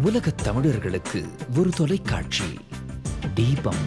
உலகத் தமிழர்களுக்கு ஒரு தொலைக்காட்சி தீபம்.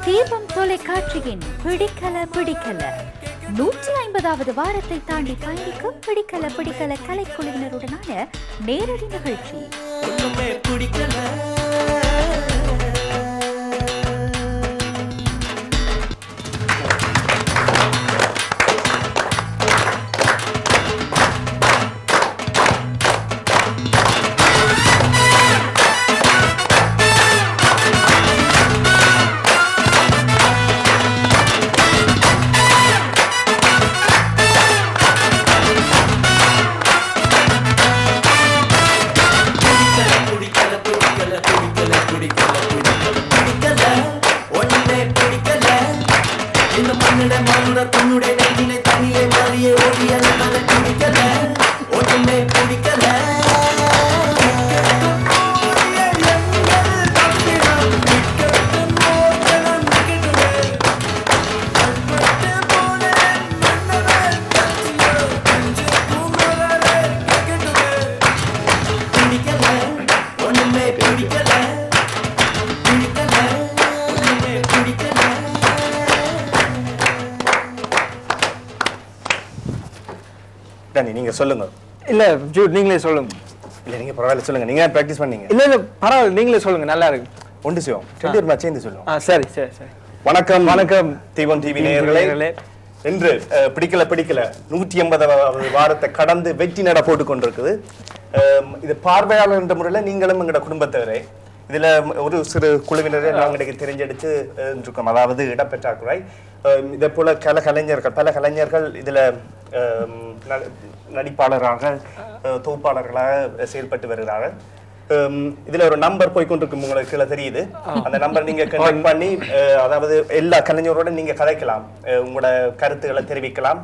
தீபம் தொலைக்காட்சியின் பிடிக்கல 150வது வாரத்தை தாண்டி பயணிக்கும் பிடிக்கல கலைக்குழுவினருடனான நேரடி நிகழ்ச்சி. நீங்க சொல்லுங்க. இல்ல ஜூட் நீங்களே சொல்லுங்க. இல்ல நீங்க பரவாயில்ல சொல்லுங்க. நீங்க பிராக்டிஸ் பண்ணீங்க. இல்ல பரவாயில்ல நீங்களே சொல்லுங்க, நல்லா இருக்கு. ஒன்று சிவம் ரெண்டு பேர் சேர்ந்து சொல்லுங்க. சரி. வணக்கம் தீபம் டிவி நேயர்களே. இன்று பிடிக்கல 180வது வாரத்தை கடந்து வெற்றி நட போட்டு கொண்டிருக்குது. இது பார்வையாளர் என்ற முறையில் நீங்களும் எங்களோட குடும்பத்தவரே இதுல ஒரு சிறு குழுவினரை நாங்களுக்கு தெரிஞ்செடுத்து இருக்கோம். அதாவது இடப்பெற்றாக்குறை இதே போல பல கலைஞர்கள் இதுல நடிப்பாளராக தொகுப்பாளர்களாக செயல்பட்டு வருகிறார்கள். இதுல ஒரு நம்பர் போய்கொண்டிருக்கும், உங்களுக்கு கீழே தெரியுது. அந்த நம்பர் நீங்க கனெக்ட் பண்ணி அதாவது எல்லா கலைஞரோட நீங்க கதைக்கலாம், உங்களோட கருத்துக்களை தெரிவிக்கலாம்.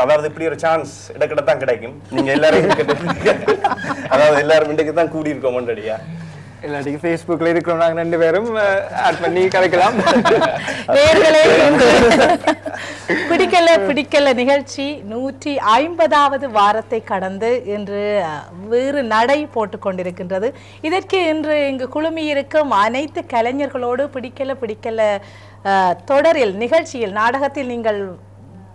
அதாவது இப்படி ஒரு சான்ஸ் இடக்கிடத்தான் கிடைக்கும். நீங்க எல்லாரும் அதாவது எல்லாரும் இன்றைக்கு தான் கூடி இருக்கோம் முன்னாடியா, இல்லாட்டிக்கு ஃபேஸ்புக்ல இருக்கிறோம் நாங்க ரெண்டு பேரும் ஆட் பண்ணி கலைக்கலாம். பிடிக்கல நிகழ்ச்சி 150வது வாரத்தை கடந்து இன்று வேறு நடை போட்டு கொண்டிருக்கின்றது. இதற்கு இன்று இங்கு குழுமி இருக்கும் அனைத்து கலைஞர்களோடு பிடிக்கல தொடரில் நிகழ்ச்சியில் நாடகத்தில் நீங்கள்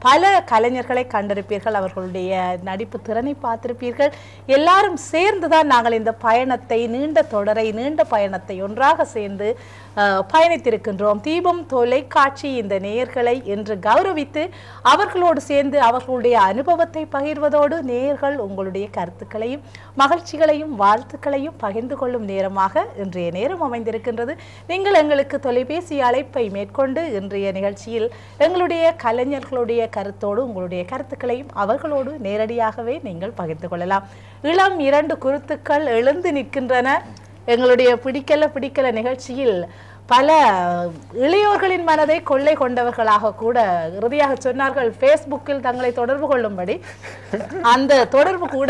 பல கலைஞர்களை கண்டிருப்பீர்கள், அவர்களுடைய நடிப்பு திறனை பார்த்திருப்பீர்கள். எல்லாரும் சேர்ந்துதான் நாங்கள் இந்த பயணத்தை நீண்ட பயணத்தை ஒன்றாக சேர்ந்து பயணித்திருக்கின்றோம். தீபம் தொலைக்காட்சி இந்த நேயர்களை என்று கௌரவித்து அவர்களோடு சேர்ந்து அவர்களுடைய அனுபவத்தை பகிர்வதோடு நேயர்கள் உங்களுடைய கருத்துக்களையும் மகிழ்ச்சிகளையும் வாழ்த்துக்களையும் பகிர்ந்து கொள்ளும் நேரமாக இன்றைய நேரம் அமைந்திருக்கின்றது. நீங்கள் எங்களுக்கு தொலைபேசி அழைப்பை மேற்கொண்டு இன்றைய நிகழ்ச்சியில் எங்களுடைய கலைஞர்களுடைய கருத்தோடு உங்களுடைய கருத்துக்களையும் அவர்களோடு நேரடியாகவே நீங்கள் பகிர்ந்து கொள்ளலாம். இளம் 2 குருத்துக்கள் எழுந்து நிற்கின்றன. எங்களுடைய பிடிக்கல நிகழ்ச்சியில் பல இளையோர்களின் மனதை கொள்ளை கொண்டவர்களாக கூட இறுதியாக சொன்னார்கள் ஃபேஸ்புக்கில் தங்களை தொடர்பு கொள்ளும்படி. அந்த தொடர்பு கூட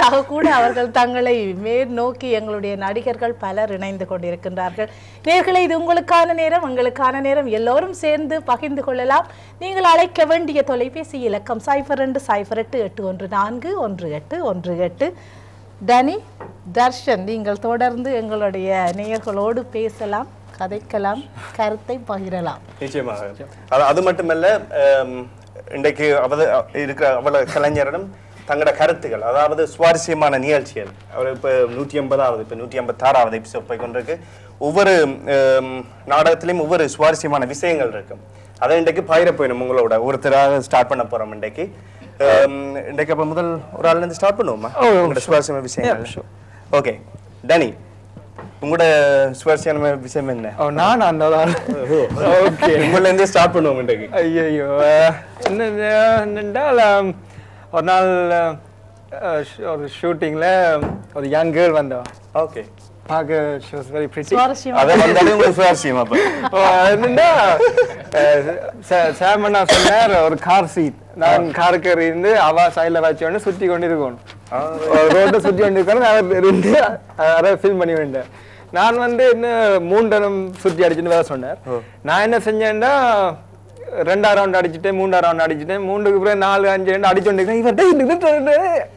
அவர்கள் தங்களை மேல் நோக்கி எங்களுடைய நடிகர்கள் பலர் இணைந்து கொண்டிருக்கின்றார்கள். நேயர்களே, இது உங்களுக்கான நேரம், எங்களுக்கான நேரம். எல்லோரும் சேர்ந்து பகிர்ந்து கொள்ளலாம். நீங்கள் அழைக்க வேண்டிய தொலைபேசி இலக்கம் 0228141818. டனி, தர்ஷன், நீங்கள் தொடர்ந்து எங்களுடைய நேயர்களோடு பேசலாம், கதைக்கலாம், கருத்தை பகிரலாம். நிச்சயமாக. அது மட்டுமல்ல, இன்றைக்கு அவ்வளவு கலைஞரிடம் தங்களோட கருத்துக்கள், அதாவது சுவாரஸ்யமான நிகழ்ச்சிகள், அவர் இப்போ 150வது இப்போ 156வது எபிசோட் போய் கொண்டிருக்கு. ஒவ்வொரு நாடகத்திலையும் ஒவ்வொரு சுவாரஸ்யமான விஷயங்கள் இருக்கும். அதை இன்றைக்கு பகிர போயிடும் உங்களோட ஒருத்தராக ஸ்டார்ட் பண்ண போறோம். இன்றைக்கு அப்போ முதல் ஒரு ஆள்ல இருந்து ஸ்டார்ட் பண்ணுவோமா உங்களோட சுவாரஸ்யமான விஷயங்கள்? ஓகே டனி, உங்களோட சுவாரஸ்யமான விஷயம் என்ன? நான் அந்த ஓகே உங்கள இருந்து ஸ்டார்ட் பண்ணுவோம் இன்றைக்கு. ஐயோ என்னென்றால் ஒரு நாள் ஒரு ஷூட்டிங்ல ஒரு யங் கேர்ள் வந்தோம். ஓகே. பார்க்க she was very pretty. சுவாரஸ்யம். அதை வந்தாலே உங்களுக்கு சுவாரஸ்யம் அப்ப. என்னன்னா சாம் அண்ணா சொன்னார் ஒரு கார் சீட் நான் காருக்கு இருந்து அவ சைடில் வச்சோன்னு சுற்றி கொண்டு இருக்கணும் ரோட்டை சுற்றி கொண்டு இருக்கணும் அவர் இருந்து அதை ஃபில்ம் பண்ணி வேண்டேன் நான் வந்து என்ன 3 ரவுண்ட் சுற்றி அடிச்சுன்னு வேற சொன்னார் நான் என்ன செஞ்சேன்னா 2 ரவுண்ட் அடிச்சுட்டேன் 3 ரவுண்ட் அடிச்சுட்டேன் 3க்கு பிறகு 4 5 அடிச்சுட்டு இவர்கிட்ட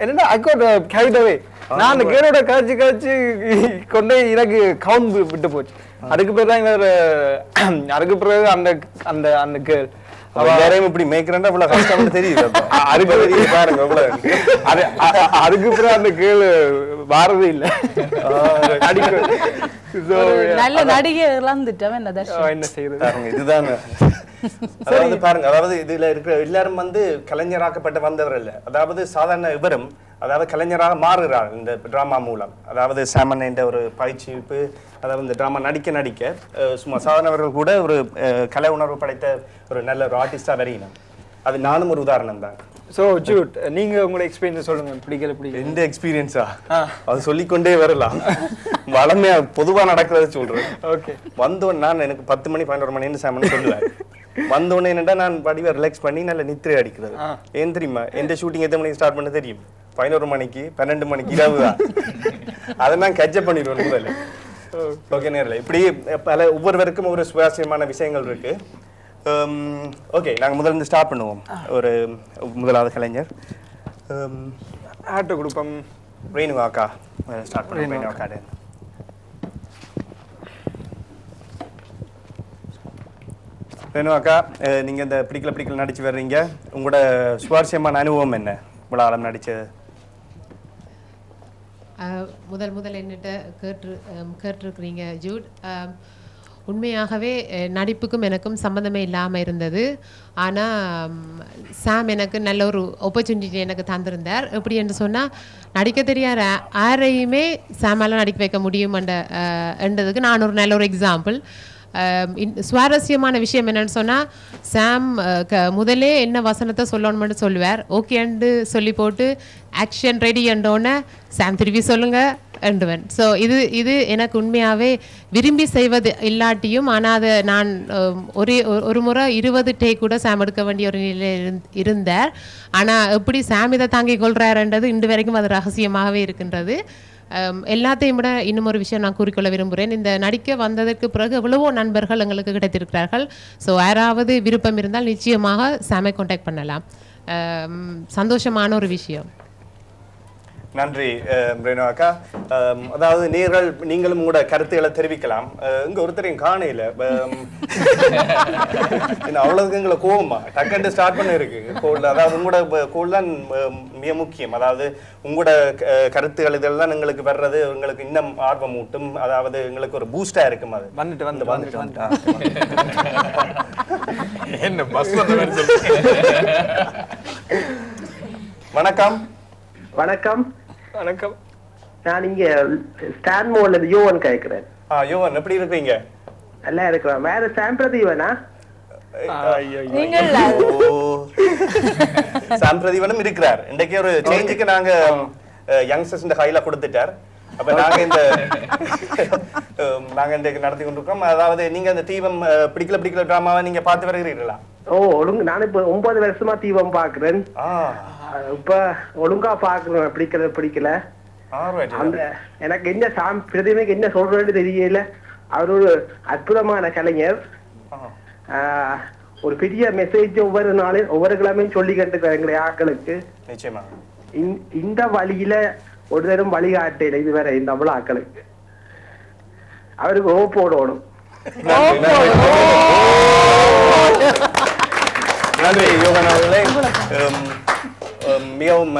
என்னன்னா அக்கௌண்ட் கேரிட்டவே நான் அந்த கேரோட கழிச்சு கொண்டு எனக்கு கவுண்ட் விட்டு போச்சு அதுக்கு பிறகு இவர் அதுக்கு பிறகு அந்த அந்த அந்த கேர்ள் எல்லாரையும் இப்படி மேய்க்கிறேன் இவ்வளவு கஷ்டம்னு தெரியுது பாருங்க அதுக்கு பிறகு அந்த கேர்ள் வாரதே இல்லை நல்ல நடிகை இழந்துட்டவன் என்ன செய்யறது இதுதான் அதாவது பாருங்க அதாவது இதுல இருக்கிற எல்லாரும் வந்து கலைஞராக்கப்பட்டு வந்தவர் இல்ல அதாவது சாதாரண இவரும் அதாவது கலைஞராக மாறுகிறார் இந்த டிராமா மூலம் அதாவது சாமன் என்ற ஒரு பயிற்சிப்பு அதாவது இந்த டிராமா நடிக்க சும்மா சாதாரணவர்கள் கூட ஒரு கலை உணர்வு படைத்த ஒரு நல்ல ஒரு ஆர்டிஸ்டா வரையினம் அது நானும் ஒரு உதாரணம் தான் சோ ஜூட் நீங்க உங்களோட எக்ஸ்பீரியன்ஸ் சொல்லுங்க பிடிக்கல எந்த எக்ஸ்பீரியன்ஸா அது சொல்லிக்கொண்டே வரலாம் வளமையா பொதுவா நடக்கிறத சொல்றேன் ஓகே வந்தோன்னு நான் எனக்கு 10 மணி 11 மணின்னு சாமன் சொல்லுவேன் வந்தோடனே என்னடா நான் படிவா ரிலாக்ஸ் பண்ணி நல்ல நித்திரை அடிக்கிறது ஏன் தெரியுமா எந்த ஷூட்டிங் எத்தனை மணிக்கு ஸ்டார்ட் பண்ண தெரியும் 11 மணிக்கு 12 மணிக்கு இரவுதான் அதை நான் கட்சப் பண்ணிடுவேன் முதல்ல ஓகே நேரில் இப்படி பல ஒவ்வொருவருக்கும் ஒரு சுவாரஸ்யமான விஷயங்கள் இருக்கு ஓகே நாங்கள் முதல்ல ஸ்டார்ட் பண்ணுவோம் ஒரு முதலாவது கலைஞர் ஆட்டோ குடுப்பம் ரேணுகாக்கா ஸ்டார்ட் பண்ணுவோம் ரேணுகாக்கா ரேணுகாக்கா நீங்க இந்த பிடிக்கல நடிச்சு வர்றீங்க உங்களோட சுவாரஸ்யமான அனுபவம் என்ன இவ்வளோ ஆழம் நடிச்சது முதல் என்னட்ட கேட்டிருக்கிறீங்க ஜூட் உண்மையாகவே நடிப்புக்கும் எனக்கும் சம்மந்தமே இல்லாமல் இருந்தது ஆனால் சாம் எனக்கு நல்ல ஒரு ஆப்பர்ச்சுனிட்டி எனக்கு தந்திருந்தார் எப்படி என்று சொன்னால் நடிக்க தெரியாத யாரையுமே சாமால நடிக்க வைக்க முடியும் என்றதுக்கு நான் ஒரு நல்ல ஒரு எக்ஸாம்பிள் சுவாரஸ்யமான விஷயம் என்னன்னு சொன்னால் சாம் முதலே என்ன வசனத்தை சொல்லணும்னு சொல்லுவார் ஓகேன்னு சொல்லி போட்டு ஆக்ஷன் ரெடி என்றோன்னே சாம் திருப்பி சொல்லுங்க என்றுவன் ஸோ இது எனக்கு உண்மையாகவே விரும்பி செய்வது இல்லாட்டியும் ஆனால் அதை நான் ஒரு முறை 20 டேக் கூட சாம் எடுக்க வேண்டிய ஒரு நிலையில் இருந்தார் ஆனால் எப்படி சாம் இதை தாங்கிக் கொள்கிறாருன்றது இன்று வரைக்கும் அது ரகசியமாகவே இருக்கின்றது எல்லாத்தையும் விட இன்னும் ஒரு விஷயம் நான் கூறிக்கொள்ள விரும்புகிறேன் இந்த நடிக்க வந்ததற்கு பிறகு எவ்வளவோ நண்பர்கள் எங்களுக்கு கிடைத்திருக்கிறார்கள் ஸோ யாராவது விருப்பம் இருந்தால் நிச்சயமாக சாமை கான்டாக்ட் பண்ணலாம் சந்தோஷமான ஒரு விஷயம் நன்றி ரேணுகாக்கா அதாவது நீங்களும் உங்களோட கருத்துக்களை தெரிவிக்கலாம் இங்க ஒருத்தரையும் காணையில அவ்வளவுக்கு எங்களை கோவமா டக்குன்னு ஸ்டார்ட் பண்ண இருக்கு கோல் அதாவது உங்களோட கோல் தான் மிக முக்கியம் அதாவது உங்களோட கருத்துக்கள் இதெல்லாம் எங்களுக்கு வர்றது உங்களுக்கு இன்னும் ஆர்வம் ஊட்டும் அதாவது எங்களுக்கு ஒரு பூஸ்டா இருக்கும் அது வந்துட்டு என்ன பஸ் வணக்கம் வணக்கம் வணக்கம் நான் இங்க ஸ்டான்மோர்ல இருந்து யோவன் கேக்குறேன் யோவன் எப்படி இருக்கீங்க நல்லா இருக்கிறேன் வேற சாம் பிரதீவனா சாம் பிரதீவனும் இருக்கிறார் இன்றைக்கு ஒரு சேஞ்சுக்கு நாங்க யங்ஸ்டர்ஸ் இந்த ஹைல கொடுத்துட்டார் அப்ப நாங்க இன்றைக்கு நடத்தி கொண்டிருக்கோம் அதாவது நீங்க அந்த தீபம் பிடிக்கல டிராமாவை நீங்க பார்த்து வருகிறீர்களா ஒழுங்கு நான் இப்ப 9 வருஷமா தீபம் பாக்குறேன் இப்ப ஒழுங்கா பாக்குறேன் பிடிக்கல அந்த எனக்கு என்ன சாம் பிரதிமைக்கு என்ன சொல்றேன்னு தெரியல அவர் ஒரு அற்புதமான கலைஞர் ஒரு பெரிய மெசேஜ் ஒவ்வொரு நாளும் ஒவ்வொரு கிழமையும் சொல்லி கேட்டுக்கிறேன் எங்களுடைய ஆக்களுக்கு நிச்சயமா இந்த வழியில ஒரு தரம் வழிகாட்டையில இதுவரை இந்த அவ்வளவு ஆக்களுக்கு அவருக்கு ஓ போடணும் நன்றி யோகன் அவர்களே மிகவும்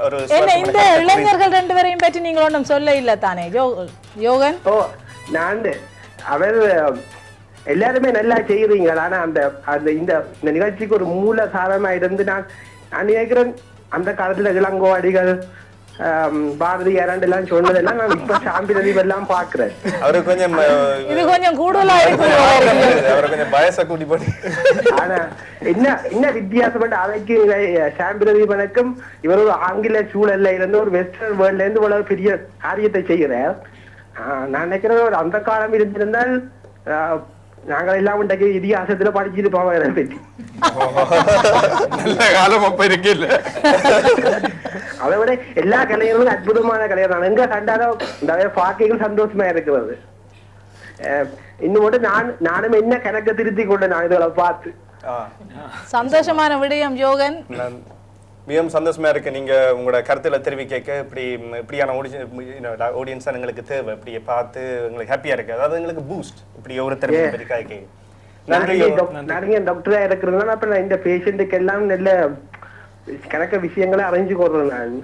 ஒரு இந்த இளைஞர்கள் 2 பேரையும் பற்றி நீங்கள் ஒன்றும் சொல்ல இல்லை தானே யோகன் நான் அவர் எல்லாருமே நல்லா செய்யறீங்க ஆனா அந்த இந்த நிகழ்ச்சிக்கு ஒரு மூல சாரமா இருந்து நான் நினைக்கிறேன் அந்த காலத்துல இளங்கோவாடிகள் பாரதியார் எல்லாம் சொன்னதெல்லாம் நான் இப்ப சாம்பிரதீப் எல்லாம் பாக்குறேன் அவரு கொஞ்சம் இது கொஞ்சம் கூடுதலா இருக்கு அவரை கொஞ்சம் பயச கூட்டி போட்டு ஆனா என்ன வித்தியாசப்பட்ட அவைக்கு சாம்பிரதீபனுக்கும் இவர் ஒரு ஆங்கில சூழல்ல இருந்து ஒரு வெஸ்டர்ன் வேர்ல்ட்ல இருந்து இவ்வளவு பெரிய காரியத்தை செய்கிறார் நான் நினைக்கிறேன் அந்த காலம் இருந்திருந்தால் நாங்கள் எல்லாம் இன்றைக்கு இதிகாசத்துல படிச்சுட்டு போவோம் இதை பற்றி. நல்ல காலம் அப்ப இருக்கல. அதை விட எல்லா கலைஞர்களும் அற்புதமான கலைஞர் தான். எங்க கண்டாலும் இந்த பார்க்கைகள் சந்தோஷமா இருக்கிறது. இன்னும் மட்டும் நானும் என்ன கணக்க திருத்தி கொண்டு நான் இதுகளை பார்த்து சந்தோஷமான விடயம் யோகன். மிகவும் சந்தோஷமா இருக்கு நீங்க உங்களோட கருத்துல தெரிவிக்க. இப்படியான ஆடியன்ஸ் எங்களுக்கு தேவை. இப்படி பார்த்து எங்களுக்கு ஹாப்பியா இருக்கு. அதாவது எங்களுக்கு பூஸ்ட் இப்படி ஒரு திறமை இருக்காது. நன்றி. நிறைய டாக்டரா இருக்கிறதுனால அப்ப நான் இந்த பேஷண்ட்டுக்கு எல்லாம் நல்ல கணக்க விஷயங்களை அறிஞ்சு கொள்றேன். நான்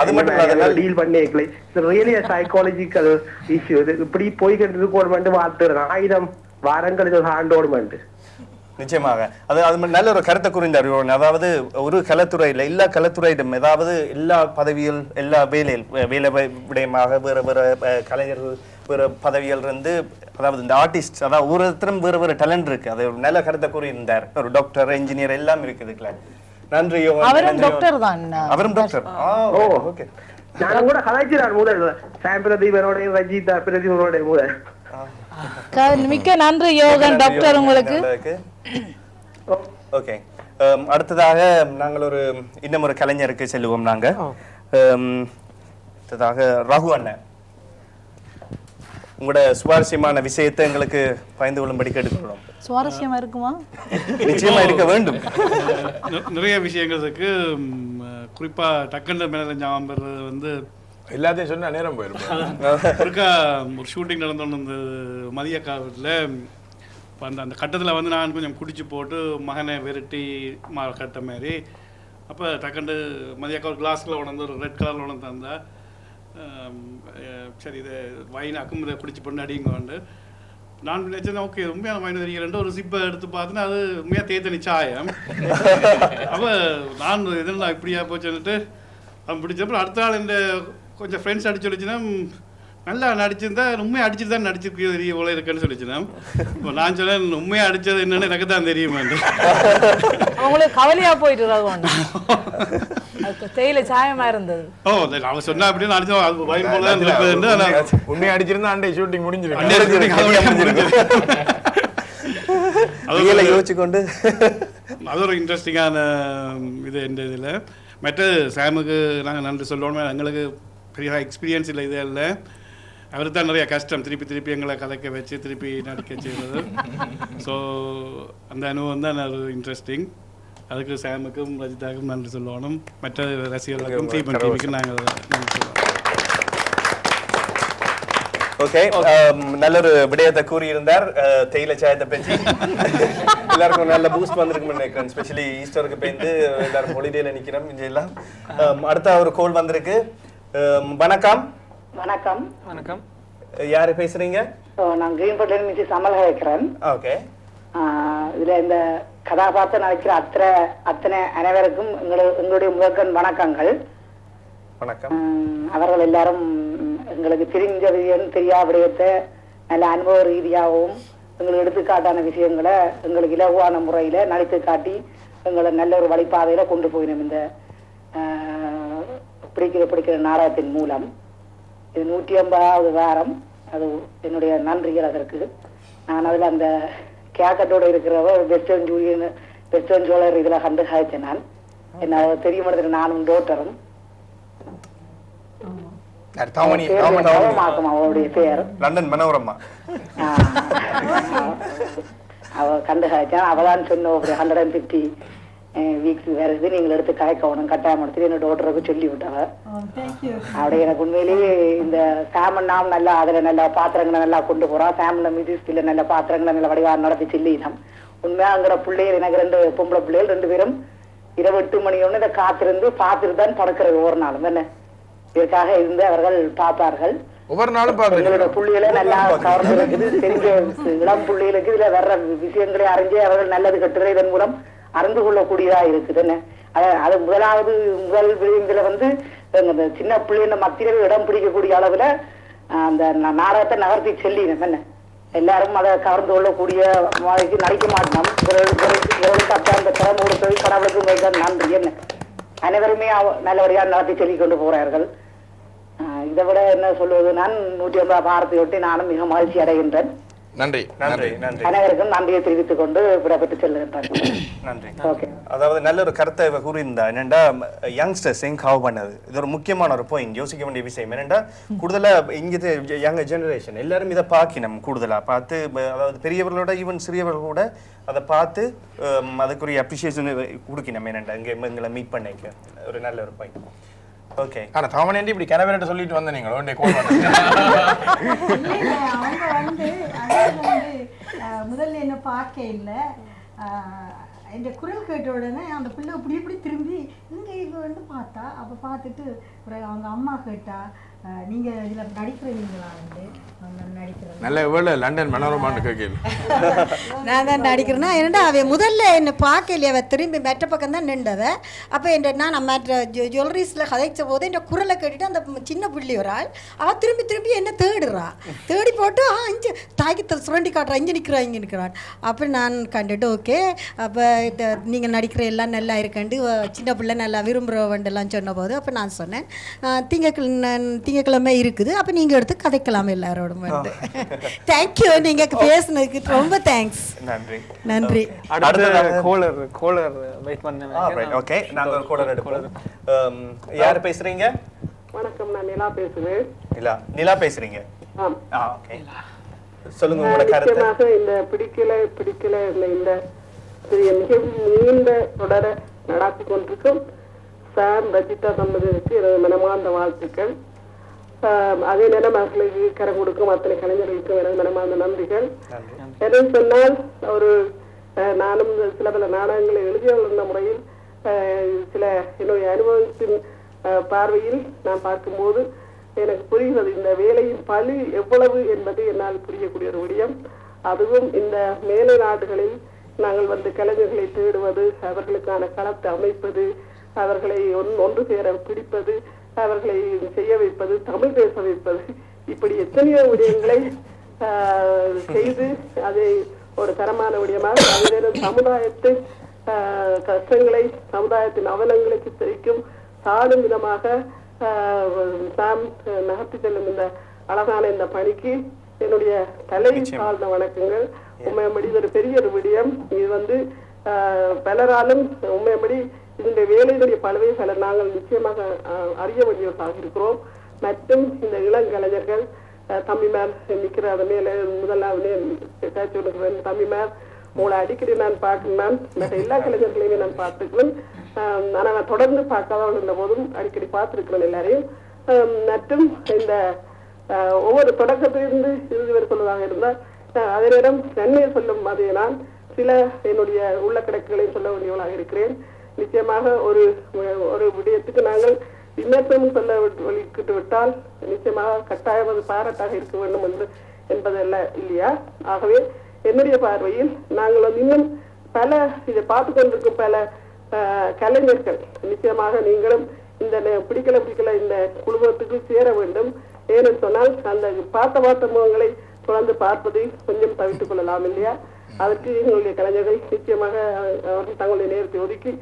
அது மட்டும் டீல் பண்ணிக்கல. Really psychological issue. இப்படி போய்கிட்டு இருக்கோம் வார்த்தை 1000 வாரங்கள் இது ஆண்டோடுமெண்ட். நிச்சயமாக அது நல்ல ஒரு கருத்தை குறிந்தார். அதாவது ஒரு கலைத்துறையில் எல்லா கலைத்துறையிலும் ஏதாவது எல்லா பதவியில் எல்லா வேலை விடயமாக வேற வேற கலைஞர்கள் வேற பதவிகள் இருந்து அதாவது இந்த ஆர்டிஸ்ட் அதாவது ஒருத்தரும் வேற வேற டேலண்ட் இருக்கு. அது ஒரு நல்ல கருத்தை கூறியிருந்தார். ஒரு டாக்டர் இன்ஜினியர் எல்லாம் இருக்குதுல. நன்றி. அவரும் டாக்டர் தான். அவரும் டாக்டர். ஓகே. நான் கூட கலாய்ச்சினார் முதல்ல சாம் பிரதீபனோட ரஜிதா பிரதீபனோட முதல். மிக்க நன்றி யோகன் டாக்டர் உங்களுக்கு. ஓகே. அடுத்ததாக நாங்கள் இன்னும் ஒரு கலைஞருக்கு செல்லுவோம். நாங்க அடுத்ததாக ரகு அண்ணன் உங்களோட சுவாரஸ்யமான விஷயத்தை எங்களுக்கு பயந்து கொள்ளும்படி கேட்டுக்கொள்கிறோம். சுவாரஸ்யமா இருக்குமா? நிச்சயமா இருக்க வேண்டும். நிறைய விஷயங்கள் இருக்கு. குறிப்பா டக்குன்னு மேல ஞாபகம் வந்து எல்லாத்தையும் சொன்னா நேரம் போயிடும். ஒரு ஷூட்டிங் நடந்தோன்னு இந்த மதிய காலத்தில் அந்த கட்டத்தில் வந்து நான் கொஞ்சம் குடிச்சு போட்டு மகனை விரட்டி கட்ட மாதிரி. அப்போ டக்குண்டு மதியக்கா ஒரு கிளாஸில் உணர்ந்து ஒரு ரெட் கலரில் உணர்ந்து தந்தா. சரி இதை வைன் அக்குமுறை குடிச்சு பொண்ணு அடிங்கோண்டு நான் நினைச்சேன். ஓகே உண்மையான வைன் தெரிகிறேன். ஒரு சிப்பை எடுத்து பார்த்தேன்னா அது உண்மையாக தேத்தனி சாயம். அப்போ நான் இதெல்லாம் இப்படியா போச்சுன்னுட்டு அவன் பிடிச்சப்பறம் அடுத்த நாள் இந்த கொஞ்சம் ஃப்ரெண்ட்ஸ் அடிச்சு சொல்லிச்சுன்னா நல்லா நடிச்சிருந்தா உண்மையாக அடிச்சுட்டு தான் நடிச்சிருக்கு தெரிய போல இருக்குன்னு சொல்லிச்சுன்னா. இப்போ நான் சொன்னேன் உண்மையாக அடித்தது என்னன்னு எனக்கு தான் தெரியுமாண்டு. அவங்களுக்கு கவலையாக போயிட்டு தேயில சாயமா இருந்தது. அவன் சொன்னா அப்படின்னு அடிச்சோம். அது வயல் போல தான் இருப்பது. உண்மையாக அடிச்சிருந்தா அண்டை ஷூட்டிங் முடிஞ்சிருக்கு. அதை யோசிச்சு கொண்டு அது ஒரு இன்ட்ரெஸ்டிங்கான இது இந்த இதில். மற்ற சாமுக்கு நாங்கள் நன்றி சொல்லணும். எங்களுக்கு பெரிய எக்ஸ்பீரியன்ஸ் இல்லை இதே இல்லை. அவருக்கு தான் நிறைய கஷ்டம் திருப்பி எங்களை கதைக்க வச்சு திருப்பி நடிக்க செய்கிறது. ஸோ அந்த அனுபவம் தான் ஒரு இன்ட்ரெஸ்டிங். அதுக்கு சாமுக்கும் ரஜிதாவுக்கும் நன்றி சொல்லணும். மற்ற ரசிகர்களுக்கும் டிவிக்கும் நாங்கள் நன்றி சொல்லணும். ஓகே. நல்ல ஒரு விடயத்தை கூறியிருந்தார் தேயிலை சாயத்தை பற்றி. எல்லாருக்கும் நல்ல பூஸ்ட் வந்திருக்குன்னு நினைக்கிறேன். ஸ்பெஷலி ஈஸ்டருக்கு போயிட்டு எல்லாரும் ஹாலிடேல நிக்கிறோம். இங்க எல்லாம் அடுத்த ஒரு கோல் வந்திருக்கு. வணக்கம். வணக்கம். வணக்கம். யாரு பேசுறீங்க? நான் கிரீன்போர்ட்ல இருந்து மிஸ் அமலா இருக்கிறேன். ஓகே. இதுல இந்த கதாபாத்திரம் நடிக்கிற அத்தனை அனைவருக்கும் எங்களுடைய முதற்கண் வணக்கங்கள். வணக்கம். அவர்கள் எல்லாரும் எங்களுக்கு தெரிஞ்ச தெரியாத விடயத்தை நல்ல அனுபவ ரீதியாகவும் எங்களுக்கு எடுத்துக்காட்டான விஷயங்களை எங்களுக்கு இலகுவான முறையில நடித்து காட்டி எங்களை நல்ல ஒரு வழிபாதையில கொண்டு போயிடும். இந்த பிடிக்கிற நாடகத்தின் மூலம் இது 150வது வாரம். அது என்னுடைய நன்றிகள் அதற்கு. நான் அதில் அந்த கேக்கட்டோட இருக்கிறவர் வெஸ்டர்ன் ஜுவலர் இதில் கண்டு காய்ச்சேன். நான் என்ன தெரியும் இடத்துல நானும் டோட்டரும் அவருடைய பேர் லண்டன் மனோரமா. அவ கண்டு காய்ச்சான். அவதான் சொன்ன ஒரு 150 வீக்ஸ் வருது, நீங்கள் எடுத்து காய்க்கணும் கட்டாயம் எடுத்து என்னோட டாக்டருக்கு சொல்லி விட்டவ. அப்படி எனக்கு உண்மையிலேயே இந்த சாமன் நாம் நல்லா அதில் நல்லா பாத்திரங்களை நல்லா கொண்டு போறோம். சாமன்ல மியூசிக்ல நல்ல பாத்திரங்களை நல்ல வடிவாக நடத்தி சொல்லினோம். உண்மையா அங்கிற பிள்ளைகள் எனக்கு 2 பொம்பளை பிள்ளைகள் 2 பேரும் இரவு 8 மணி ஒன்று இதை காத்திருந்து பார்த்துட்டு தான் பறக்கிறது ஒவ்வொரு நாளும். என்ன இதற்காக இருந்து அவர்கள் பார்ப்பார்கள். ஒவ்வொரு நாளும் எங்களோட புள்ளிகளை நல்லா கவர்ந்து இருக்குது. தெரிஞ்ச இளம் புள்ளிகளுக்கு இதுல வர்ற விஷயங்களை அறிஞ்சே அவர்கள் நல்லது கட்டுரை இதன் மூலம் அறிந்து கொள்ளக்கூடியதா இருக்குதுன்னு. அது முதல் விளிம்புல வந்து சின்ன பிள்ளைங்க மத்தியில இடம் பிடிக்கக்கூடிய அளவுல அந்த நாடகத்தை நகர்த்தி செல்லினோம். என்ன எல்லாரும் அதை கவர்ந்து கொள்ளக்கூடிய நடிக்க மாட்டோம். அந்த திறமை கொடுத்தது கடவுளுக்கு நன்றி. என்ன அனைவருமே நல்லபடியாக நடத்தி சொல்லிக் கொண்டு போறார்கள். இதை விட என்ன சொல்வது, நான் 150 வாரத்தையொட்டி நானும் மிக மகிழ்ச்சி அடைகின்றேன். நன்றி நன்றி நன்றி அனைவருக்கும் நன்றியை தெரிவித்துக் கொண்டு விடப்பட்டு செல்கின்றேன். நன்றி. ஓகே. அதாவது நல்ல ஒரு கருத்தை இவ கூறியிருந்தா, என்னென்னா யங்ஸ்டர்ஸ் கவர் பண்ணது இது ஒரு முக்கியமான ஒரு பாயிண்ட், யோசிக்க வேண்டிய விஷயம். என்னென்னா கூடுதலாக இங்கே யங் ஜெனரேஷன் எல்லாரும் இதை பார்க்கணும், கூடுதலாக பார்த்து, அதாவது பெரியவர்களோட ஈவன் சிறியவர்கள் கூட அதை பார்த்து அதுக்குரிய அப்ரிசியேஷன் கொடுக்கணும். என்னென்னா இங்கே எங்களை மீட் பண்ணிக்க ஒரு நல்ல ஒரு பாயிண்ட். ஓகே. ஆனா தாமனேண்டி இப்படி கனவேரட்ட சொல்லிட்டு வந்த நீங்க ஒன்றே கோல் அவங்க வந்து முதல்ல என்ன பார்க்க இல்லை, என் குரல் கேட்ட உடனே அந்த பிள்ளை இப்படி இப்படி திரும்பி இங்கே இங்கே வந்து பார்த்தா. அப்போ பார்த்துட்டு அவங்க அம்மா கேட்டா, நீங்கள் இதில் நடிக்கிறீங்களா வந்து நடிக்கிறேன். நல்ல வேலை லண்டன் மனோரமான்னு கேட்கல. நான் தான் நடிக்கிறேன்னா என்னடா அவன் முதல்ல என்னை பார்க்கலையே, அவள் திரும்பி மெட்ட பக்கம் தான் நின்றவ. அப்போ நான் மற்ற ஜுவல்லரிஸில் கதைச்ச போது என் குரலை கேட்டுட்டு அந்த சின்ன பிள்ளை ஒரு ஆள் அவள் திரும்பி திரும்பி என்ன தேடுறா. தேடி போட்டு இங்கே தாய்க்கு சுரண்டி காட்டுறா, இங்கே நிற்கிறான். அப்போ நான் கண்டுட்டு ஓகே, அப்போ நீங்கள் நடிக்கிற எல்லாம் நல்லா இருக்கண்டு, சின்ன பிள்ளை நல்லா விரும்புகிறவண்டெல்லாம் சொன்ன போது அப்போ நான் சொன்னேன், திங்கக்கிழமை இருக்குது, அப்போ நீங்கள் எடுத்து கதைக்கலாம் எல்லாரோட வந்து. தேங்க்யூ, நீங்கள் பேசுனதுக்கு ரொம்ப தேங்க்ஸ். நன்றி நன்றி. அடுத்த கோலர் வெயிட் பண்ணுங்க. ஓகே, நாங்க ஒரு கோலர் எடுப்போம். யார் பேசுறீங்க? வணக்கம், நான் நிலா பேசுறேன். நிலா பேசுறீங்க? ஓகே, சொல்லுங்க உங்களோட கருத்து. இந்த பிடிக்கல இந்த மிக நீண்ட தொடர நடாத்தி கொண்டிருக்கும் சாம், ரஜிதா தம்பதிக்கு எனது மனமார்ந்த வாழ்த்துக்கள். அதே நேரம் அவர்களுக்கு கரம் கொடுக்கும் அத்தனை கலைஞர்களுக்கும் எனது மனமார்ந்த நன்றிகள். என்ன சொன்னால், ஒரு நானும் சில பல நாடகங்களை எழுதியுள்ள முறையில் சில என்னுடைய அனுபவத்தின் பார்வையில் நான் பார்க்கும்போது எனக்கு புரிகிறது இந்த வேலையின் பழி எவ்வளவு என்பது என்னால் புரியக்கூடிய ஒரு விடயம். அதுவும் இந்த மேலை நாடுகளில் நாங்கள் வந்து கலைஞர்களை தேடுவது, அவர்களுக்கான களத்தை அமைப்பது, அவர்களை ஒன்று சேர பிடிப்பது, அவர்களை செய்ய வைப்பது, தமிழ் பேச வைப்பது, இப்படி எத்தனையோ விடயங்களை செய்து அதை ஒரு தரமான விடயமாக அதே சமுதாயத்தின் கஷ்டங்களை, சமுதாயத்தின் அவலங்களை சித்தரிக்கும் சாடும் விதமாக சாம் நகர்த்தி செல்லும் இந்த அழகான இந்த பணிக்கு என்னுடைய தலை சார்ந்த வணக்கங்கள். உண்மையபடி இது ஒரு பெரிய ஒரு விடயம். இது வந்து பலராலும் உண்மையபடி இதனுடைய வேலையினுடைய பலவை பலர் நாங்கள் நிச்சயமாக அறிய வேண்டியவர்களாக இருக்கிறோம். மற்றும் இந்த இளங்கலைஞர்கள் தம்பிமார் நிற்கிற அதை மேல முதலாவது தம்பிமார் உங்களை அடிக்கடி நான் பார்க்கிறேன், மற்ற எல்லா கலைஞர்களையுமே நான் பார்த்துக்கிறேன். ஆனால் நான் தொடர்ந்து பார்க்காதவள் இருந்த போதும் அடிக்கடி பார்த்துருக்கிறேன் எல்லாரையும். மற்றும் இந்த ஒவ்வொரு தொடக்கத்திலிருந்து இறுதி வரை சொல்வதாக இருந்தால் அதே நேரம் நன்மையை சொல்லும் அதை நான் சில என்னுடைய உள்ள கிடக்குகளையும் சொல்ல வேண்டியவளாக இருக்கிறேன். நிச்சயமாக ஒரு விடயத்துக்கு நாங்கள் விமர்சனம் சொல்ல வலிக்கிட்டு விட்டால் நிச்சயமாக கட்டாயம் அது பாராட்டாக இருக்க வேண்டும் என்பதல்ல இல்லையா? ஆகவே என்னுடைய பார்வையில் நாங்கள் வந்து இன்னும் பல இதை பார்த்து கொண்டிருக்கும் பல கலைஞர்கள் நிச்சயமாக நீங்களும் இந்த பிடிக்கல இந்த குழுமத்துக்கு சேர வேண்டும். ஏன்னு சொன்னால் அந்த பார்த்த முகங்களை தொடர்ந்து பார்ப்பதை கொஞ்சம் தவிர்த்துக் கொள்ளலாம் இல்லையா? அதற்கு எங்களுடைய கலைஞர்கள் நிச்சயமாக அவர்கள் தங்களுடைய நேரத்தை ஒதுக்கி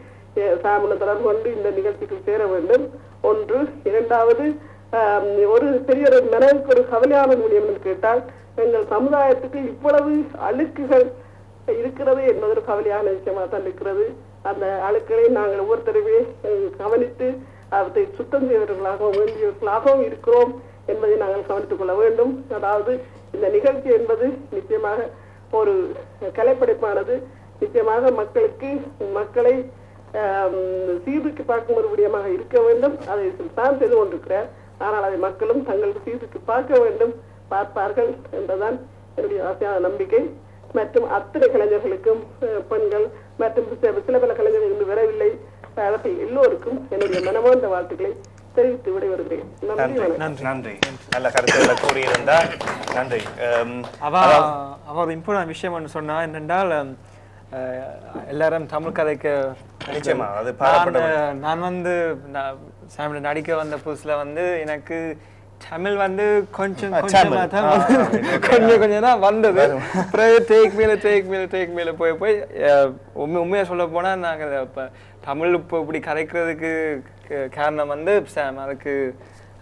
சாமனை தொடர்பு கொண்டு இந்த நிகழ்ச்சிக்கு சேர வேண்டும். ஒன்று. இரண்டாவது, ஒரு பெரிய ஒரு மனதுக்கு ஒரு கவலையான முடியும் என்று கேட்டால் எங்கள் சமுதாயத்துக்கு இவ்வளவு அழுக்குகள் இருக்கிறது என்பது ஒரு கவலையான விஷயமாக தான் இருக்கிறது. அந்த அழுக்களை நாங்கள் ஒவ்வொருத்தருமே கவனித்து அவற்றை சுத்தம் செய்வர்களாகவும் வேண்டியவர்களாகவும் இருக்கிறோம் என்பதை நாங்கள் கவனித்துக் கொள்ள வேண்டும். அதாவது இந்த நிகழ்ச்சி என்பது நிச்சயமாக ஒரு கலைப்படைப்பானது. நிச்சயமாக மக்களை சீர்தூக்கி பார்க்கும் ஒரு விடயமாக இருக்க வேண்டும். அதை தான் செய்து கொண்டிருக்கிறார். ஆனால் அதை மக்களும் தங்களுக்கு சீர்தூக்கி பார்க்க வேண்டும், பார்ப்பார்கள் என்பதுதான் என்னுடைய ஆசையான நம்பிக்கை. மற்றும் அத்தனை கலைஞர்களுக்கும் பெண்கள் மற்றும் சில பல கலைஞர்கள் இன்று வரவில்லை, அவர்கள் எல்லோருக்கும் என்னுடைய மனமார்ந்த வாழ்த்துக்களை தெரிவித்து விடைபெறுகிறேன். நன்றி. நல்ல கருத்துக்களை கூறியிருந்தார். நன்றி. அவர் இம்பார்ட்டன்ட் விஷயம் ஒன்று சொன்னா என்னென்றால் எல்லாரும் தமிழ் கதைக்கு நிச்சயமா அது நான் வந்து சாமியில் நடிக்க வந்த புதுசுல வந்து எனக்கு தமிழ் வந்து கொஞ்சம் தான் வந்தது. டேக் மேல போய் உண்மையா சொல்ல போனா நாங்கள் இப்போ தமிழ் இப்போ இப்படி கதைக்கிறதுக்கு காரணம் வந்து சாம். அதுக்கு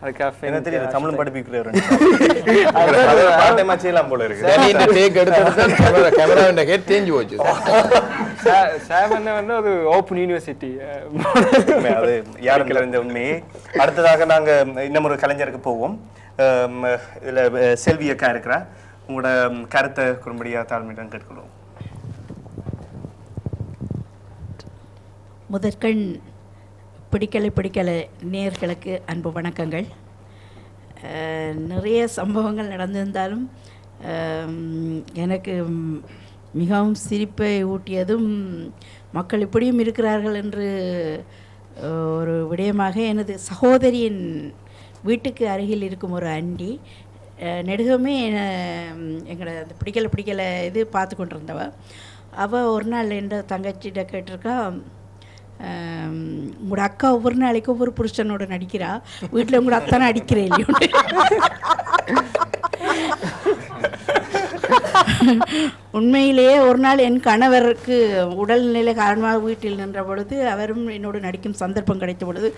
அது caffeine என்ன தெரியல தமிழும் படிப்பிக்கிறேன் செய்யலாம் போல இருக்கு. சாம் வந்து ஒரு ஓப்பன் யூனிவர்சிட்டி அது யாரும் தெரிஞ்ச உண்மையே. அடுத்ததாக நாங்க இன்னும் ஒரு கலைஞருக்கு போவோம். இதுல செல்வி அக்கா இருக்கிறா. உங்களோட கருத்தை குறும்படியா தாழ்மையிடம் கேட்கணும். முதற்கண் பிடிக்கலை நேயர்களுக்கு அன்பு வணக்கங்கள். நிறைய சம்பவங்கள் நடந்திருந்தாலும் எனக்கு மிகவும் சிரிப்பை ஊட்டியதும் மக்கள் இப்படியும் இருக்கிறார்கள் என்று ஒரு விடயமாக எனது சகோதரியின் வீட்டுக்கு அருகில் இருக்கும் ஒரு ஆண்டி நெடுகமே எங்களோட அந்த பிடிக்கலை இது பார்த்து கொண்டிருந்தவ. அவள் ஒரு நாள் என்ற தங்கச்சிட்ட கேட்டிருக்கா, உங்களோட அக்கா ஒவ்வொரு நாளைக்கு ஒவ்வொரு புருஷனோட நடிக்கிறா, வீட்டில் உங்களோட அத்தானே அடிக்கிறேன் இல்லையோ. உண்மையிலேயே ஒரு நாள் என் கணவருக்கு உடல்நிலை காரணமாக வீட்டில் நின்ற பொழுது அவரும் என்னோடு நடிக்கும் சந்தர்ப்பம் கிடைத்த பொழுது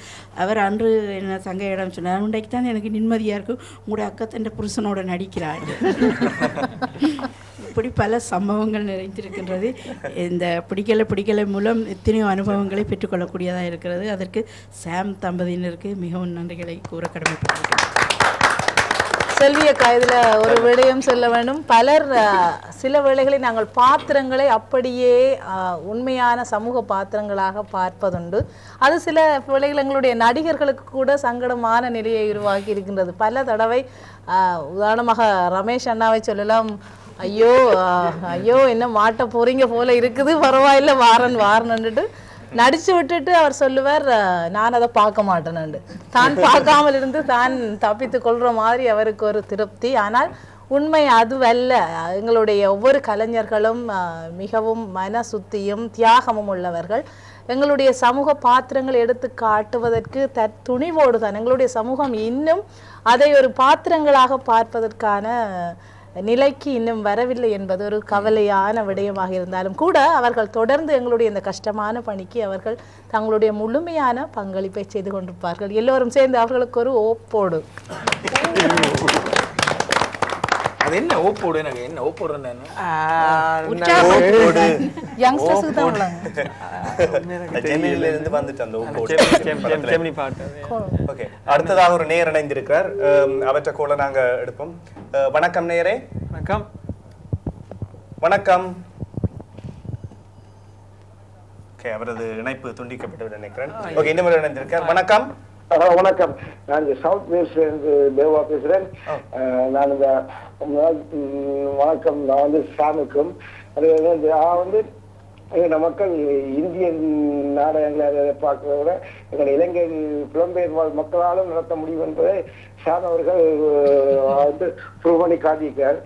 அவர் அன்று என்ன சங்கையிடம் சொன்னார், உண்டைக்கு தான் எனக்கு நிம்மதியாக இருக்கும், உங்களுடைய அக்கா தன் புருஷனோட நடிக்கிறாள். இப்படி பல சம்பவங்கள் நிறைந்திருக்கின்றது. இந்த பிடிக்கலை மூலம் எத்தனையோ அனுபவங்களை பெற்றுக்கொள்ளக்கூடியதாக இருக்கிறது. அதற்கு சாம் தம்பதியினருக்கு மிகவும் நன்றிகளை கூற கடமைப்பட்டிருக்கிறேன். செல்வியக்கா, இதில் ஒரு விடயம் சொல்ல வேண்டும். பலர் சில வேளைகளில் நாங்கள் பாத்திரங்களை அப்படியே உண்மையான சமூக பாத்திரங்களாக பார்ப்பதுண்டு. அது சில வேளைகள் எங்களுடைய நடிகர்களுக்கு கூட சங்கடமான நிலையை உருவாக்கி இருக்கின்றது. பல தடவை உதாரணமாக ரமேஷ் அண்ணாவை சொல்லலாம், ஐயோ என்ன மாட்ட போறீங்க போல இருக்குது, பரவாயில்ல வாரன்னுட்டு நடிச்சு விட்டுட்டு அவர் சொல்லுவார், நான் அதை பார்க்க மாட்டேன்னு. தான் பார்க்காமல் இருந்து தான் தப்பித்து கொள்ற மாதிரி அவருக்கு ஒரு திருப்தி. ஆனால் உண்மை அதுவல்ல. எங்களுடைய ஒவ்வொரு கலைஞர்களும் மிகவும் மன சுத்தியும் தியாகமும் உள்ளவர்கள். எங்களுடைய சமூக பாத்திரங்கள் எடுத்து காட்டுவதற்கு துணிவோடு தான் எங்களுடைய சமூகம் இன்னும் அதை ஒரு பாத்திரங்களாக பார்ப்பதற்கான நிலைக்கு இன்னும் வரவில்லை என்பது ஒரு கவலையான விடயமாக இருந்தாலும் கூட அவர்கள் தொடர்ந்து எங்களுடைய இந்த கஷ்டமான பணிக்கு அவர்கள் தங்களுடைய முழுமையான பங்களிப்பை செய்து கொண்டிருப்பார்கள். எல்லோரும் சேர்ந்து அவர்களுக்கு ஒரு ஓப்போடு. அது என்ன ஓப்போடு? எனக்கு என்ன ஓப்போடு? யங்ஸ்டர்ஸுக்கு தான் உள்ளாங்க. ஜெமினில இருந்து வந்துட்டு அந்த ஓப்போடு ஜெமினி பாட்டு. ஓகே, அடுத்ததாக ஒரு நேயர் இணைந்திருக்கிறார். அவற்றை கூட நாங்க எடுப்போம். வணக்கம் நேயரே. வணக்கம். வணக்கம். ஓகே, அவரது இணைப்பு துண்டிக்கப்பட்டு நினைக்கிறேன். ஓகே, இந்த மாதிரி இணைந்திருக்கார். வணக்கம். வணக்கம், நான் சவுத் வேஸ்ட்ல இருந்து தேவா பேசுறேன். நான் இந்த வணக்கம், நான் வந்து சாமுக்கும் எங்க மக்கள் இந்திய நாடகங்களை அதை பார்க்கிறத விட எங்களை இலங்கை புலம்பெயர் வாழ் மக்களாலும் நடத்த முடியும் என்பதை சாம் அவர்கள் வந்து ப்ரூவ் பண்ணி காட்டியிருக்கார்.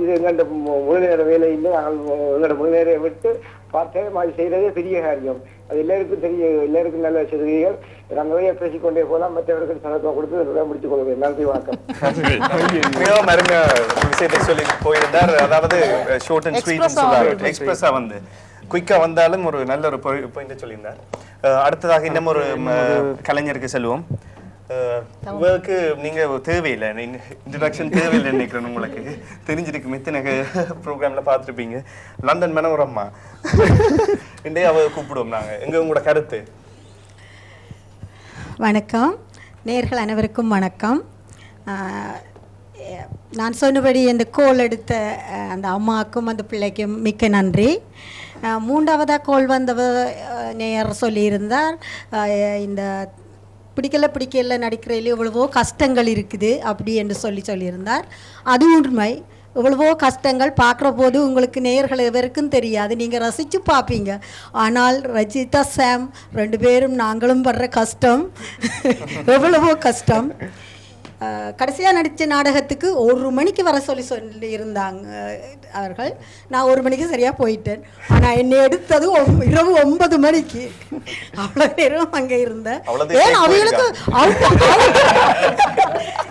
இது எங்கள்ட முழு நேர வேலையில் எங்களோட முழு நேரையை விட்டு பார்த்தே மாதிரி செய்யறதே பெரிய காரியம். அது எல்லாருக்கும் எல்லாருக்கும் நல்ல செய்திகள். நாங்கள் நிறைய பேசிக்கொண்டே போகலாம். மற்றவர்களுக்கு சந்தர்ப்பம் கொடுத்து முடித்துக் கொள்வேன். நன்றி, வணக்கம். மிகவும் அருமையா விஷயத்தை சொல்லி போயிருந்தார். அதாவது ஷார்ட் அண்ட் ஸ்வீட் சொல்லுவாங்க, எக்ஸ்பிரஸா வந்து குயிக்கா வந்தாலும் ஒரு நல்ல ஒரு பாயிண்ட் சொல்லியிருந்தார். அடுத்ததாக இன்னும் ஒரு கலைஞருக்கு செல்வோம். உங்களுக்கு நீங்க தேவையில்லை, இன்ட்ரடக்ஷன் தேவையில்லை நினைக்கிறேன். உங்களுக்கு தெரிஞ்சிருக்கு, எத்தனை ப்ரோக்ராம்ல பார்த்துருப்பீங்க. லண்டன் மனோரமா இன்றைய அவ கூப்பிடுவோம் நாங்க. எங்க உங்களோட கருத்து? வணக்கம் நேயர்கள் அனைவருக்கும் வணக்கம். நான் சொன்னபடி இந்த கோல் எடுத்த அந்த அம்மாவுக்கும் அந்த பிள்ளைக்கும் மிக்க நன்றி. மூன்றாவதாக கோல் வந்தவ நேயர் சொல்லியிருந்தார், இந்த பிடிக்கல நடிக்கிறதுல எவ்வளவோ கஷ்டங்கள் இருக்குது அப்படி என்று சொல்லியிருந்தார். அது உண்மை. எவ்வளவோ கஷ்டங்கள் பார்க்குற போது உங்களுக்கு நேயர்கள் எவருக்கும் தெரியாது, நீங்கள் ரசித்து பார்ப்பீங்க. ஆனால் ரஜிதா சாம் ரெண்டு பேரும் நாங்களும் படுற கஷ்டம் எவ்வளவோ கஷ்டம். கடைசியாக நடித்த நாடகத்துக்கு 1 மணிக்கு வர சொல்லி இருந்தாங்க அவர்கள். நான் 1 மணிக்கு சரியாக போயிட்டேன். ஆனால் என்னை எடுத்தது இரவு 9 மணிக்கு. அவ்வளோ நேரம் அங்கே இருந்தேன். ஏன் அவைகளுக்கு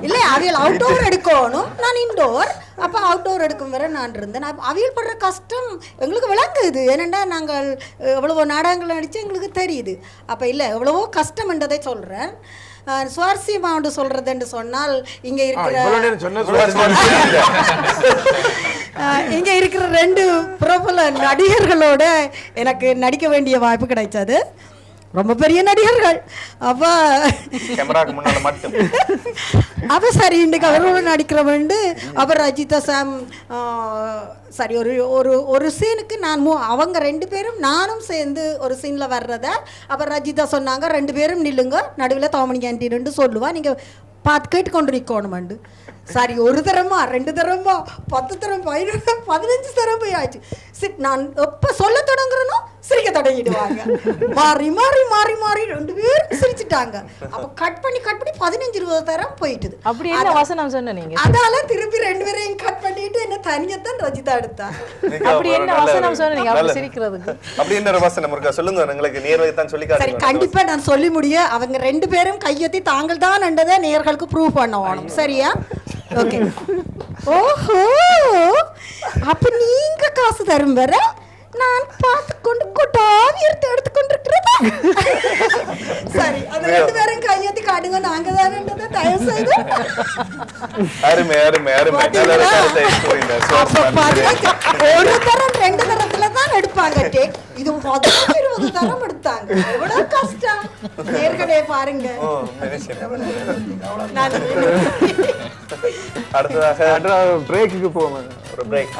இல்லை, அவைகள் அவுட்டோர் எடுக்கணும், நான் இன்டோர். அப்போ அவுட்டோர் எடுக்கும் வரை நான் இருந்தேன். அவைகள் படுற கஷ்டம் எங்களுக்கு விளங்குது. ஏனெண்டா நாங்கள் எவ்வளவோ நாடகங்கள் நடித்து எங்களுக்கு தெரியுது. அப்போ இல்லை, எவ்வளவோ கஷ்டம் என்றதை சொல்கிறேன். சுவாரஸ்யமா ஒன்று சொல்றதுன்னு சொன்னால் இங்க இருக்கிற இங்க இருக்கிற 2 பிரபல நடிகர்களோட எனக்கு நடிக்க வேண்டிய வாய்ப்பு கிடைச்சது. ரொம்ப பெரிய நடிகர்கள். அப்ப கேமராக்கு முன்னால மட்டும் அப்ப சரி இன்னைக்கு அவரோட நடிக்கிற வேண்டு அப்புறம் ரஜிதா சாம் சரி ஒரு சீனுக்கு நான் அவங்க 2 பேரும் நானும் சேர்ந்து ஒரு சீன்ல வர்றத அப்புறம் ரஜிதா சொன்னாங்க 2 பேரும் நில்லுங்க நடுவில் தாமணி ஆண்டின்னு சொல்லுவா நீங்க பார்த்து கேட்டு கொண்டு நிற்கணுமாண்டு. சரி 1 தரமா 2 தரமா 10 தரம் 15 தரம் போய் ஆச்சு. நான் எப்ப சொல்ல தொடங்குறனோ சிரிக்க தொடங்கிடுவாங்க. மாறி மாறி மாறி மாறி 2 பேரும் சிரிச்சுட்டாங்க. அப்ப கட் பண்ணி 15-20 தரம் போயிட்டுது. அப்படி என்ன வசனம் சொன்ன நீங்க? அதால திருப்பி 2 பேரையும் கட் பண்ணிட்டு என்ன தனியத்தான் ரஜிதா எடுத்தா. அப்படி என்ன வசனம் சொன்ன நீங்க அப்படி சிரிக்கிறதுக்கு? அப்படி என்ன வசனம் இருக்கா சொல்லுங்க, உங்களுக்கு நேர்வழி தான் சொல்லி காட்டுங்க. சரி கண்டிப்பா நான் சொல்லி முடிய அவங்க 2 பேரும் கையெத்தி தாங்கள் தான் என்றதை நேயர்களுக்கு ப்ரூவ் பண்ணணும். சரியா? ஓகே. ஓஹோ அப்ப நீங்க காசு தரும் வர நான் பார்த்து கொண்டு கொட்டாவி எடுத்து கொண்டிருக்கிறதா? சரி அந்த 2 பேரும் கையெத்தி காட்டுங்க நாங்க தானே தயவு செய்து. அருமை அருமை அருமை. நல்ல கருத்தை கூறிங்க. ஒரு தரம் 2 தரத்துல தான் எடுப்பாங்க டேக். இது 15-20 தரம் எடுத்தாங்க. எவ்வளவு கஷ்டம் ஏற்கனவே பாருங்க. அடுத்ததாக பிரேக்குக்கு போவோம். ஒரு பிரேக்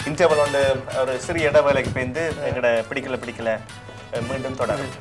இன்டர்வல் உண்டு. ஒரு சிறிய இடைவேளைக்கு போயிருந்து எங்கட பிடிக்கல மீண்டும் தொடரும்.